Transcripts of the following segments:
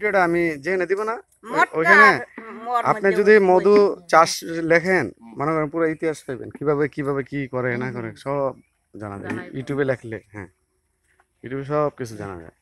ভিডিওটা আমি যেখানে দিব না ওইখানে আপনি যদি মধু চাষ লেখেন মনে করেন পুরো ইতিহাস পাইবেন কিভাবে কিভাবে কি করে না করে সব জানা যায় ইউটিউবে লেখলে। হ্যাঁ, ইউটিউবে সব কিছু জানা যায়।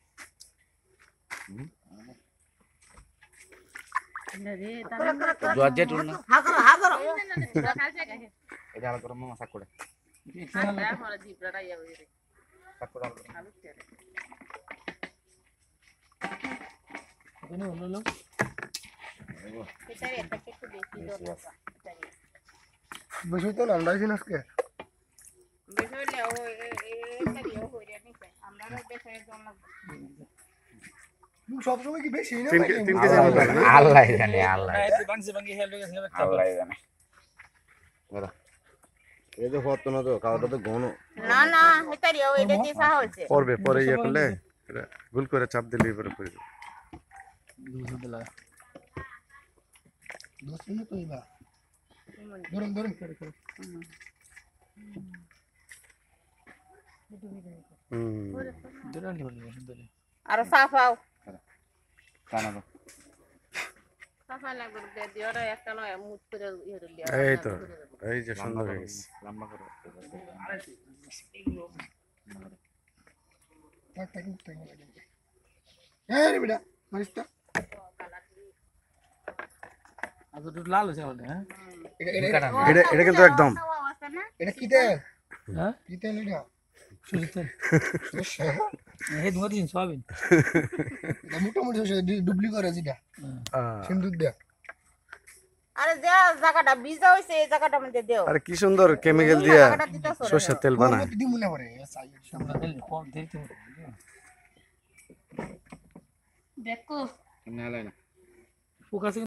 বেশি তো নাম ডাইছেন আজকে সবসময় কি বেশি না 3 কেজি মতো না? আল্লাহ জানে আল্লাহ জানে এই যে হতো না তো খাওয়াটা তো ঘন না না হেতারি ওইটা দিয়ে সাহা হইছে পরে পরে ইয়ে করলে এটা ভুল করে চাপ দিলে পরে পড়ে যাবে। দোস্ত না তো ইবা ধরুন ধরুন আর সাফাও কানা তো সাফা লাগবে দে দিওরা একটা নয় মুট করে ইয়ে দিও এই তো এই যে সুন্দর হয়ে গেছে। লম্বা করে টাক টাক টাক এই রে বেটা মারিসটা আজ তো লাল হয়েছে আমাদের হ্যাঁ এটা কিন্তু একদম এটা কি তেল হ্যাঁ কি তেল এটা সুজিতেন এই দুটো দিন সয়াবিন মোটামুটি ডুবলি করে যেটা সিন্দুর দেয়া আরে যে জায়গাটা ভিজা হইছে এই জায়গাটা মধ্যে দেও আরে কি সুন্দর কেমিক্যাল দিয়া সরষের তেল বানায়। দি মনে পড়ে আমরা দিল কম দিতে দেখো এমনি হালাই না ফোকাস